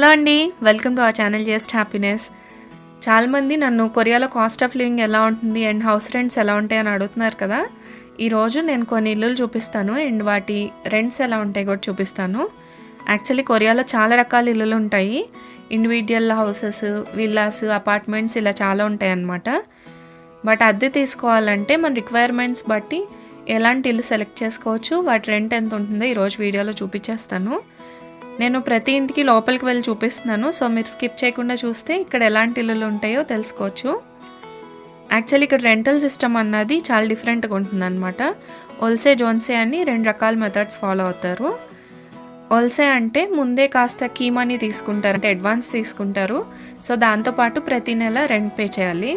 Hello అండి, welcome to our channel just happiness. చాలామంది నన్ను కొరియాలో కాస్ట్ ఆఫ్ లివింగ్ ఎలా ఉంటుంది అండ్ హౌస్ రెంట్స్ ఎలా ఉంటాయి అని అడుగుతున్నారు కదా. ఈరోజు నేను కొన్ని ఇల్లులు చూపిస్తాను అండ్ వాటి రెంట్స్ ఎలా ఉంటాయి కూడా చూపిస్తాను. యాక్చువల్లీ కొరియాలో చాలా రకాల ఇల్లులు ఉంటాయి. ఇండివిజువల్ హౌసెస్, విల్లాస్, అపార్ట్మెంట్స్ ఇలా చాలా ఉంటాయి అన్నమాట. బట్ అద్దె తీసుకోవాలంటే మన రిక్వైర్మెంట్స్ బట్టి ఎలాంటి ఇల్లు సెలెక్ట్ చేసుకోవచ్చు, వాటి రెంట్ ఎంత ఉంటుందో ఈరోజు వీడియోలో చూపించేస్తాను. నేను ప్రతి ఇంటికి లోపలికి వెళ్ళి చూపిస్తున్నాను, సో మీరు స్కిప్ చేయకుండా చూస్తే ఇక్కడ ఎలాంటి ఇల్లులు ఉంటాయో తెలుసుకోవచ్చు. యాక్చువల్లీ ఇక్కడ రెంటల్ సిస్టమ్ అన్నది చాలా డిఫరెంట్గా ఉంటుంది అనమాట. ఓల్సే, జోన్సే అని రెండు రకాల మెథడ్స్ ఫాలో అవుతారు. ఓల్సే అంటే ముందే కాస్త కీ మనీ తీసుకుంటారు, అంటే అడ్వాన్స్ తీసుకుంటారు. సో దాంతోపాటు ప్రతి నెల రెంట్ పే చేయాలి.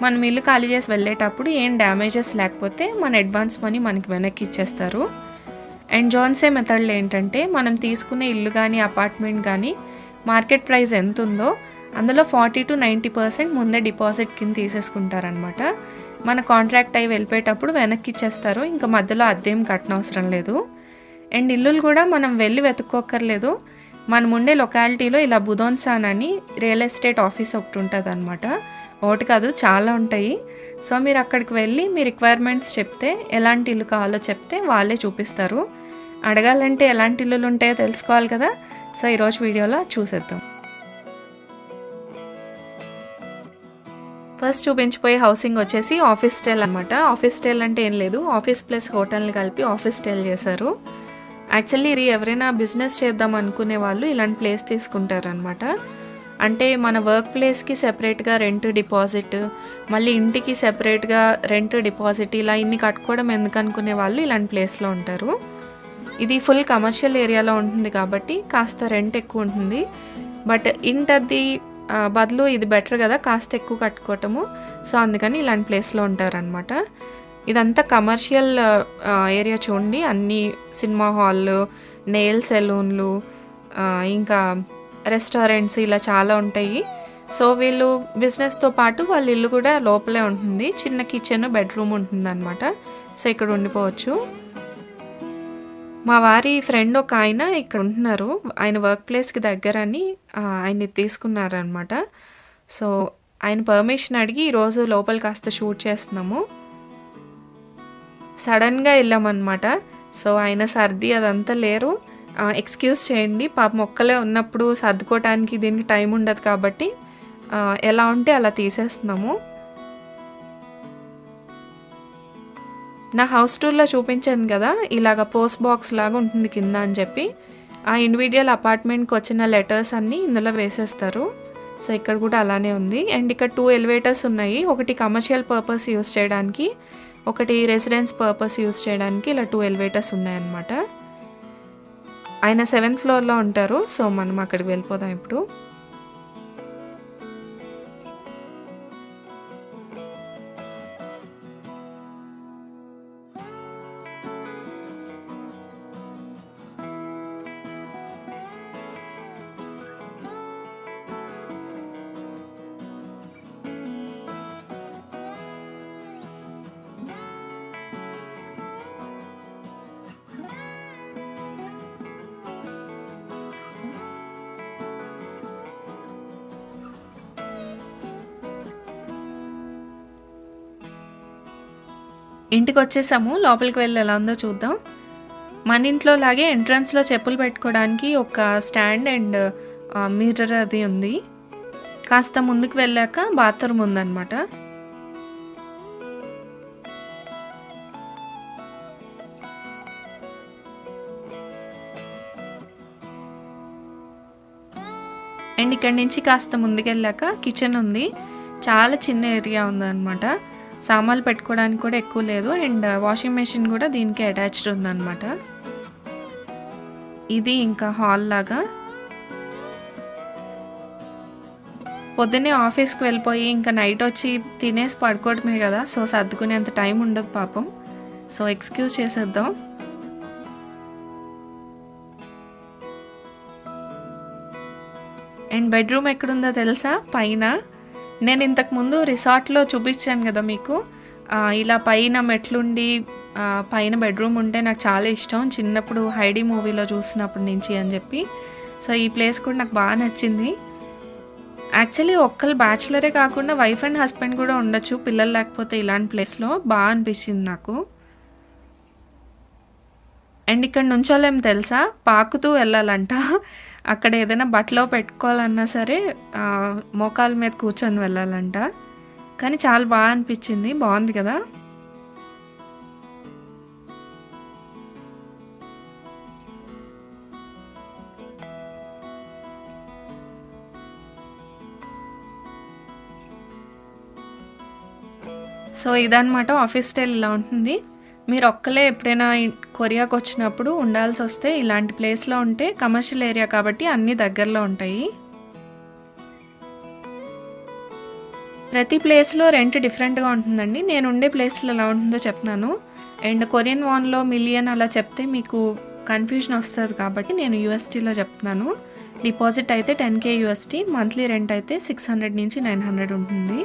మనం ఇల్లు ఖాళీ చేసి వెళ్ళేటప్పుడు ఏం డ్యామేజెస్ లేకపోతే మన అడ్వాన్స్ మనీ మనకి వెనక్కి ఇచ్చేస్తారు. అండ్ జోన్సే మెథడ్లో ఏంటంటే మనం తీసుకునే ఇల్లు కానీ అపార్ట్మెంట్ కానీ మార్కెట్ ప్రైస్ ఎంత ఉందో అందులో 40 to 90% ముందే డిపాజిట్ కింద తీసేసుకుంటారనమాట. మన కాంట్రాక్ట్ అయి వెళ్ళిపోయేటప్పుడు వెనక్కి ఇచ్చేస్తారు, ఇంకా మధ్యలో అద్దెం కట్టనవసరం లేదు. అండ్ ఇల్లులు కూడా మనం వెళ్ళి వెతుక్కోక్కర్లేదు. మనం ఉండే లొకాలిటీలో ఇలా బుదోన్సాన్ అని రియల్ ఎస్టేట్ ఆఫీస్ ఒకటి ఉంటుంది అనమాట. ఒకటి కాదు, చాలా ఉంటాయి. సో మీరు అక్కడికి వెళ్ళి మీ రిక్వైర్మెంట్స్ చెప్తే, ఎలాంటి ఇల్లు కావాలో చెప్తే వాళ్ళే చూపిస్తారు. అడగాలంటే ఎలాంటి ఇల్లులు ఉంటాయో తెలుసుకోవాలి కదా. సో ఈరోజు వీడియోలో చూసేద్దాం. ఫస్ట్ చూపించిపోయే హౌసింగ్ వచ్చేసి ఆఫీస్ స్టైల్ అనమాట. ఆఫీస్ స్టైల్ అంటే ఏం లేదు, ఆఫీస్ ప్లస్ హోటల్ని కలిపి ఆఫీస్ స్టైల్ చేశారు. యాక్చువల్లీ ఇది ఎవరైనా బిజినెస్ చేద్దాం అనుకునే వాళ్ళు ఇలాంటి ప్లేస్ తీసుకుంటారనమాట. అంటే మన వర్క్ ప్లేస్కి సెపరేట్గా రెంట్ డిపాజిట్, మళ్ళీ ఇంటికి సెపరేట్గా రెంట్ డిపాజిట్, ఇలా ఇన్ని కట్టుకోవడం ఎందుకు అనుకునే వాళ్ళు ఇలాంటి ప్లేస్లో ఉంటారు. ఇది ఫుల్ కమర్షియల్ ఏరియాలో ఉంటుంది కాబట్టి కాస్త రెంట్ ఎక్కువ ఉంటుంది. బట్ ఇంటది బదులు ఇది బెటర్ కదా, కాస్త ఎక్కువ కట్టుకోవటము. సో అందుకని ఇలాంటి ప్లేస్లో ఉంటారనమాట. ఇదంతా కమర్షియల్ ఏరియా చూడండి. అన్ని సినిమా హాల్లు, నెయిల్ సెలూన్లు, ఇంకా రెస్టారెంట్స్ ఇలా చాలా ఉంటాయి. సో వీళ్ళు బిజినెస్తో పాటు వాళ్ళ ఇల్లు కూడా లోపలే ఉంటుంది. చిన్న కిచెన్, బెడ్రూమ్ ఉంటుంది అనమాట. సో ఇక్కడ ఉండిపోవచ్చు. మా వారి ఫ్రెండ్ ఒక ఆయన ఇక్కడ ఉంటున్నారు. ఆయన వర్క్ ప్లేస్కి దగ్గరని ఆయన్ని తీసుకున్నారనమాట. సో ఆయన పర్మిషన్ అడిగి ఈరోజు లోపల కాస్త షూట్ చేస్తున్నాము. సడన్గా వెళ్ళామన్నమాట. సో ఆయన సర్ది అదంతా లేరు, ఎక్స్క్యూజ్ చేయండి, పాపం ఒక్కలే ఉన్నప్పుడు సర్దుకోవటానికి దీనికి టైం ఉండదు కాబట్టి ఎలా ఉంటే అలా తీసేస్తున్నాము. నా హౌస్ టూర్లో చూపించాను కదా, ఇలాగ పోస్ట్ బాక్స్ లాగా ఉంటుంది కింద అని చెప్పి. ఆ ఇండివిజువల్ అపార్ట్మెంట్కి వచ్చిన లెటర్స్ అన్నీ ఇందులో వేసేస్తారు. సో ఇక్కడ కూడా అలానే ఉంది. అండ్ ఇక్కడ 2 ఎలివేటర్స్ ఉన్నాయి. ఒకటి కమర్షియల్ పర్పస్ యూస్ చేయడానికి, ఒకటి రెసిడెన్స్ పర్పస్ యూస్ చేయడానికి. ఇలా 2 ఎలివేటర్స్ ఉన్నాయన్నమాట. ఆయన 7th ఫ్లోర్లో ఉంటారు. సో మనం అక్కడికి వెళ్ళిపోదాం ఇప్పుడు. ఇంటికి వచ్చేసాము. లోపలికి వెళ్ళి ఎలా ఉందో చూద్దాం. మన ఇంట్లో లాగే ఎంట్రన్స్లో చెప్పులు పెట్టుకోవడానికి ఒక స్టాండ్ అండ్ మిర్రర్ అది ఉంది. కాస్త ముందుకు వెళ్ళాక బాత్రూమ్ ఉందన్నమాట. అండ్ ఇక్కడి నుంచి కాస్త ముందుకెళ్ళాక కిచెన్ ఉంది. చాలా చిన్న ఏరియా ఉందన్నమాట. సామాన్లు పెట్టుకోవడానికి కూడా ఎక్కువ లేదు. అండ్ వాషింగ్ మెషిన్ కూడా దీనికి అటాచ్డ్ ఉందన్నమాట. ఇది ఇంకా హాల్ లాగా. పొద్దున్నే ఆఫీస్కి వెళ్ళిపోయి ఇంకా నైట్ వచ్చి తినేసి పడుకోవడమే కదా, సో సర్దుకునేంత టైం ఉండదు పాపం. సో ఎక్స్క్యూజ్ చేసేద్దాం. అండ్ బెడ్రూమ్ ఎక్కడుందో తెలుసా? పైన. నేను ఇంతకుముందు రిసార్ట్లో చూపించాను కదా మీకు, ఇలా పైన మెట్లుండి పైన బెడ్రూమ్ ఉంటే నాకు చాలా ఇష్టం. చిన్నప్పుడు హైడీ మూవీలో చూసినప్పటి నుంచి అని చెప్పి సో ఈ ప్లేస్ కూడా నాకు బాగా నచ్చింది. యాక్చువల్లీ ఒక్కరు బ్యాచిలరే కాకుండా వైఫ్ అండ్ హస్బెండ్ కూడా ఉండొచ్చు పిల్లలు లేకపోతే ఇలాంటి ప్లేస్లో. బాగా అనిపించింది నాకు. అండ్ ఇక్కడ నుంచోలేం తెలుసా, పాకుతూ వెళ్ళాలంట. అక్కడ ఏదైనా బట్టలో పెట్టుకోవాలన్నా సరే మోకాల మీద కూర్చొని వెళ్ళాలంట. కానీ చాలా బాగా అనిపించింది, బాగుంది కదా. సో ఇదన్నమాట ఆఫీస్ స్టైల్ ఇలా ఉంటుంది. మీరు ఒక్కలే ఎప్పుడైనా కొరియాకి వచ్చినప్పుడు ఉండాల్సి వస్తే ఇలాంటి ప్లేస్లో ఉంటే, కమర్షియల్ ఏరియా కాబట్టి అన్నీ దగ్గరలో ఉంటాయి. ప్రతి ప్లేస్లో రెంట్ డిఫరెంట్గా ఉంటుందండి. నేను ఉండే ప్లేస్లో ఎలా ఉంటుందో చెప్తున్నాను. అండ్ కొరియన్ వాన్లో మిలియన్ అలా చెప్తే మీకు కన్ఫ్యూజన్ వస్తుంది కాబట్టి నేను యూఎస్టీలో చెప్తున్నాను. డిపాజిట్ అయితే 10K యూఎస్టీ, మంత్లీ రెంట్ అయితే 600 నుంచి 900 ఉంటుంది.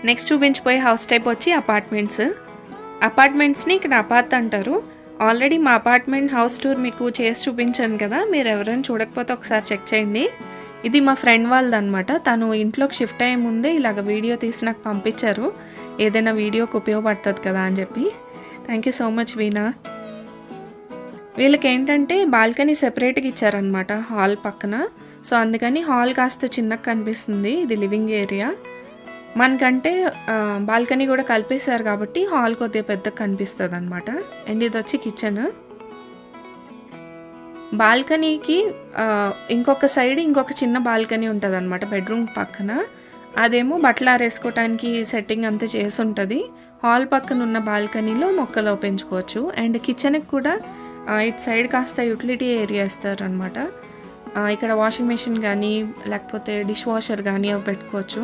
నెక్స్ట్ చూపించిపోయే హౌస్ టైప్ వచ్చి అపార్ట్మెంట్స్ని ఇక్కడ అపార్ట్ అంటారు. ఆల్రెడీ మా అపార్ట్మెంట్ హౌస్ టూర్ మీకు చేసి చూపించాను కదా, మీరు ఎవరైనా చూడకపోతే ఒకసారి చెక్ చేయండి. ఇది మా ఫ్రెండ్ వాళ్ళది అనమాట. తను ఇంట్లోకి షిఫ్ట్ అయ్యే ముందే ఇలాగ వీడియో తీసి నాకు పంపించారు, ఏదైనా వీడియోకి ఉపయోగపడుతుంది కదా అని చెప్పి. థ్యాంక్ యూ సో మచ్ వీణా. వీళ్ళకి ఏంటంటే బాల్కనీ సెపరేట్గా ఇచ్చారనమాట హాల్ పక్కన. సో అందుకని హాల్ కాస్త చిన్నగా కనిపిస్తుంది. ఇది లివింగ్ ఏరియా మనకంటే బాల్కనీ కూడా కలిపేశారు కాబట్టి హాల్ కొద్దిగా పెద్దగా కనిపిస్తుంది అనమాట. అండ్ ఇది వచ్చి కిచెన్. బాల్కనీకి ఇంకొక సైడ్ ఇంకొక చిన్న బాల్కనీ ఉంటుంది అనమాట బెడ్రూమ్ పక్కన. అదేమో బట్టలు ఆరేసుకోవటానికి సెట్టింగ్ అంతా చేసి ఉంటుంది. హాల్ పక్కన ఉన్న బాల్కనీలో మొక్కలు పెంచుకోవచ్చు. అండ్ కిచెన్కి కూడా ఇటు సైడ్ కాస్త యూటిలిటీ ఏరియా ఇస్తారు అనమాట. ఇక్కడ వాషింగ్ మెషిన్ కానీ లేకపోతే డిష్ వాషర్ కానీ అవి పెట్టుకోవచ్చు.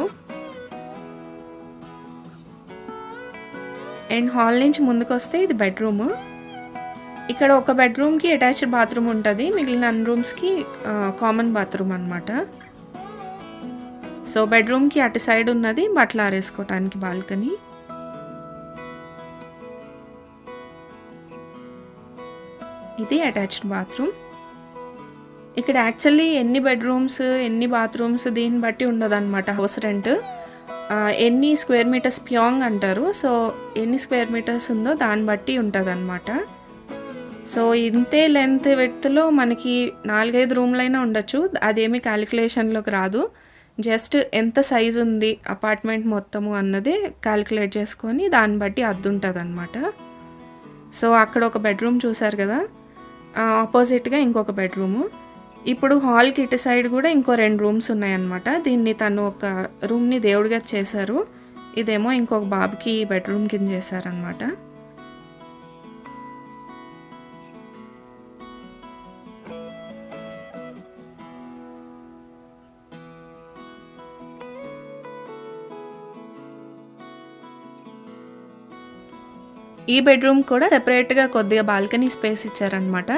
అండ్ హాల్ నుంచి ముందుకు వస్తే ఇది బెడ్రూమ్. ఇక్కడ ఒక బెడ్రూమ్కి అటాచ్డ్ బాత్రూమ్ ఉంటుంది, మిగిలిన అన్ని రూమ్స్కి కామన్ బాత్రూమ్ అనమాట. సో బెడ్రూమ్కి అటు సైడ్ ఉన్నది బట్టలు ఆరేసుకోవటానికి బాల్కనీ. ఇది అటాచ్డ్ బాత్రూమ్. ఇక్కడ యాక్చువల్లీ ఎన్ని బెడ్రూమ్స్ ఎన్ని బాత్రూమ్స్ దీన్ని బట్టి ఉండదు అనమాట హౌస్ రెంట్. ఎన్ని స్క్వేర్ మీటర్స్ ప్యాంగ్ అంటారు. సో ఎన్ని స్క్వేర్ మీటర్స్ ఉందో దాన్ని బట్టి ఉంటుంది అనమాట. సో ఇంతే లెంత్ విడ్త్లో మనకి 4-5 రూమ్లైనా ఉండొచ్చు. అదేమీ క్యాలిక్యులేషన్లోకి రాదు. జస్ట్ ఎంత సైజు ఉంది అపార్ట్మెంట్ మొత్తము అన్నదే క్యాలిక్యులేట్ చేసుకొని దాన్ని బట్టి అద్దె ఉంటుంది అనమాట. సో అక్కడ ఒక బెడ్రూమ్ చూసారు కదా, ఆపోజిట్గా ఇంకొక బెడ్రూము. ఇప్పుడు హాల్కి ఇటు సైడ్ కూడా ఇంకో 2 రూమ్స్ ఉన్నాయన్నమాట. దీన్ని తను ఒక రూమ్ని దేవుడిగా చేశారు, ఇదేమో ఇంకొక బాబుకి బెడ్రూమ్ కింద చేశారనమాట. ఈ బెడ్రూమ్ కూడా సెపరేట్గా కొద్దిగా బాల్కనీ స్పేస్ ఇచ్చారనమాట.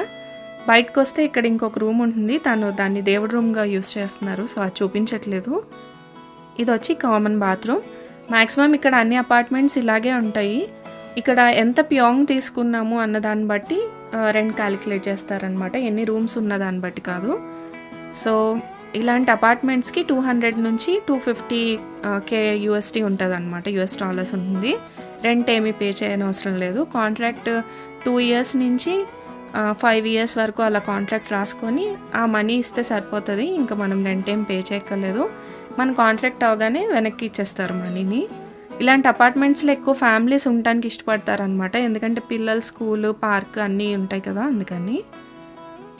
బయటకు వస్తే ఇక్కడ ఇంకొక రూమ్ ఉంటుంది, తను దాన్ని దేవుడి రూమ్గా యూస్ చేస్తున్నారు. సో అది చూపించట్లేదు. ఇది వచ్చి కామన్ బాత్రూమ్. మ్యాక్సిమం ఇక్కడ అన్ని అపార్ట్మెంట్స్ ఇలాగే ఉంటాయి. ఇక్కడ ఎంత ప్యాంగ్ తీసుకున్నాము అన్న దాన్ని బట్టి రెంట్ క్యాలిక్యులేట్ చేస్తారనమాట, ఎన్ని రూమ్స్ ఉన్న దాన్ని బట్టి కాదు. సో ఇలాంటి అపార్ట్మెంట్స్కి 200 నుంచి 250K యూఎస్టీ ఉంటుంది అనమాట, US డాలర్స్ ఉంటుంది. రెంట్ ఏమీ పే చేయని అవసరం లేదు. కాంట్రాక్ట్ 2 years నుంచి 5 years వరకు అలా కాంట్రాక్ట్ రాసుకొని ఆ మనీ ఇస్తే సరిపోతుంది. ఇంకా మనం రెంట్ ఏం పే చేయక్కర్లేదు. మన కాంట్రాక్ట్ అవగానే వెనక్కి ఇచ్చేస్తారు మనీని. ఇలాంటి అపార్ట్మెంట్స్లో ఎక్కువ ఫ్యామిలీస్ ఉండటానికి ఇష్టపడతారనమాట, ఎందుకంటే పిల్లలు స్కూలు పార్క్ అన్నీ ఉంటాయి కదా, అందుకని.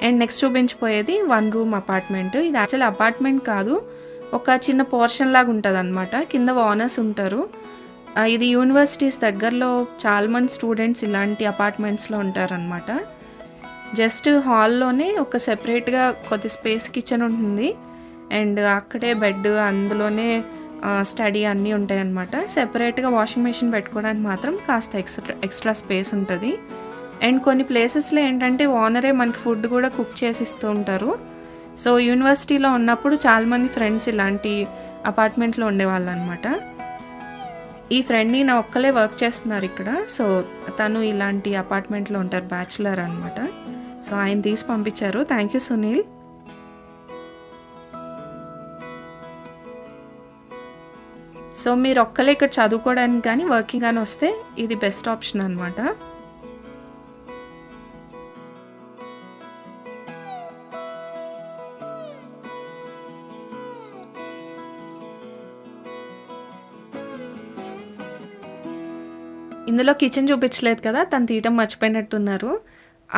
అండ్ నెక్స్ట్ చూపించిపోయేది 1 room అపార్ట్మెంట్. ఇది యాక్చువల్లీ అపార్ట్మెంట్ కాదు, ఒక చిన్న పోర్షన్ లాగా ఉంటుంది అనమాట. కింద ఓనర్స్ ఉంటారు. ఇది యూనివర్సిటీస్ దగ్గరలో చాలామంది స్టూడెంట్స్ ఇలాంటి అపార్ట్మెంట్స్లో ఉంటారనమాట. జస్ట్ హాల్లోనే ఒక సెపరేట్గా కొద్ది స్పేస్ కిచెన్ ఉంటుంది. అండ్ అక్కడే బెడ్, అందులోనే స్టడీ అన్నీ ఉంటాయి అన్నమాట. సెపరేట్గా వాషింగ్ మెషిన్ పెట్టుకోవడానికి మాత్రం కాస్త ఎక్స్ట్రా స్పేస్ ఉంటుంది. అండ్ కొన్ని ప్లేసెస్లో ఏంటంటే ఓనరే మనకి ఫుడ్ కూడా కుక్ చేసి ఇస్తూ ఉంటారు. సో యూనివర్సిటీలో ఉన్నప్పుడు చాలామంది ఫ్రెండ్స్ ఇలాంటి అపార్ట్మెంట్లో ఉండేవాళ్ళు అనమాట. ఈ ఫ్రెండ్ని నా ఒక్కలే వర్క్ చేస్తున్నారు ఇక్కడ. సో తను ఇలాంటి అపార్ట్మెంట్లో ఉంటారు, బ్యాచులర్ అనమాట. సో ఆయన తీసి పంపించారు. Thank you Sunil. సో మీరు ఒక్కలే ఇక్కడ చదువుకోవడానికి కానీ వర్కింగ్ కానీ వస్తే ఇది బెస్ట్ ఆప్షన్ అనమాట. ఇందులో కిచెన్ చూపించలేదు కదా, తను తీయటం మర్చిపోయినట్టున్నారు.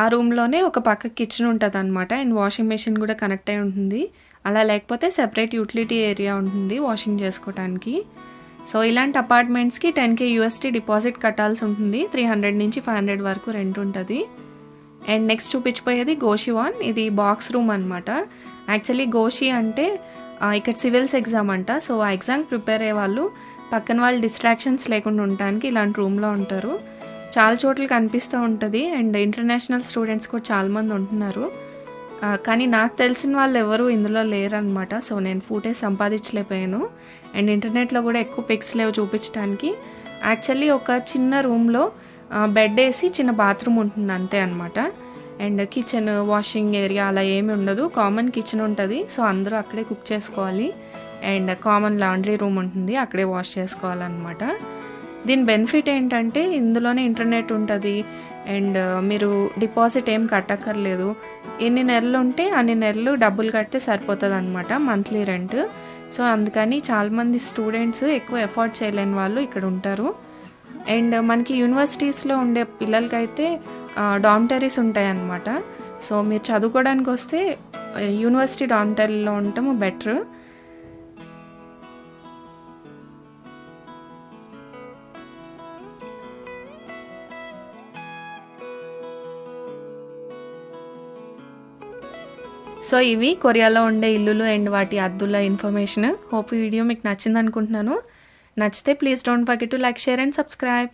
ఆ రూమ్లోనే ఒక పక్క కిచెన్ ఉంటుంది అనమాట. అండ్ వాషింగ్ మెషిన్ కూడా కనెక్ట్ అయి ఉంటుంది. అలా లేకపోతే సెపరేట్ యూటిలిటీ ఏరియా ఉంటుంది వాషింగ్ చేసుకోవడానికి. సో ఇలాంటి అపార్ట్మెంట్స్కి 10K USD డిపాజిట్ కట్టాల్సి ఉంటుంది. 300 నుంచి 500 వరకు రెంట్ ఉంటుంది. అండ్ నెక్స్ట్ చూపించిపోయేది గోషివాన్. ఇది బాక్స్ రూమ్ అనమాట. యాక్చువల్లీ గోషి అంటే ఇక్కడ సివిల్స్ ఎగ్జామ్ అంట. సో ఆ ఎగ్జామ్ ప్రిపేర్ అయ్యే వాళ్ళు పక్కన వాళ్ళు డిస్ట్రాక్షన్స్ లేకుండా ఉండడానికి ఇలాంటి రూమ్లో ఉంటారు. చాలా చోట్ల కనిపిస్తూ ఉంటుంది. అండ్ ఇంటర్నేషనల్ స్టూడెంట్స్ కూడా చాలామంది ఉంటున్నారు. కానీ నాకు తెలిసిన వాళ్ళు ఎవరు ఇందులో లేరనమాట. సో నేను ఫుటేజ్ సంపాదించలేకపోయాను. అండ్ ఇంటర్నెట్లో కూడా ఎక్కువ పిక్స్ లేవు చూపించడానికి. యాక్చువల్లీ ఒక చిన్న రూమ్లో బెడ్ వేసి చిన్న బాత్రూమ్ ఉంటుంది అంతే అనమాట. అండ్ కిచెన్, వాషింగ్ ఏరియా అలా ఏమి ఉండదు. కామన్ కిచెన్ ఉంటుంది. సో అందరూ అక్కడే కుక్ చేసుకోవాలి. అండ్ కామన్ లాండ్రీ రూమ్ ఉంటుంది, అక్కడే వాష్ చేసుకోవాలన్నమాట. దీని బెనిఫిట్ ఏంటంటే ఇందులోనే ఇంటర్నెట్ ఉంటుంది. అండ్ మీరు డిపాజిట్ ఏం కట్టక్కర్లేదు. ఎన్ని నెలలు ఉంటే అన్ని నెలలు డబ్బులు కడితే సరిపోతుంది అనమాట, మంత్లీ రెంట్. సో అందుకని చాలామంది స్టూడెంట్స్ ఎక్కువ ఎఫోర్డ్ చేయలేని వాళ్ళు ఇక్కడ ఉంటారు. అండ్ మనకి యూనివర్సిటీస్లో ఉండే పిల్లలకైతే డార్మిటరీస్ ఉంటాయన్నమాట. సో మీరు చదువుకోవడానికి వస్తే యూనివర్సిటీ డార్మిటరీలో ఉండటం బెటర్. సో ఇవి కొరియాలో ఉండే ఇల్లులు అండ్ వాటి అద్దుల ఇన్ఫర్మేషన్. హోప్ ఈ వీడియో మీకు నచ్చింది అనుకుంటున్నాను. నచ్చితే please don't forget to like, share and subscribe.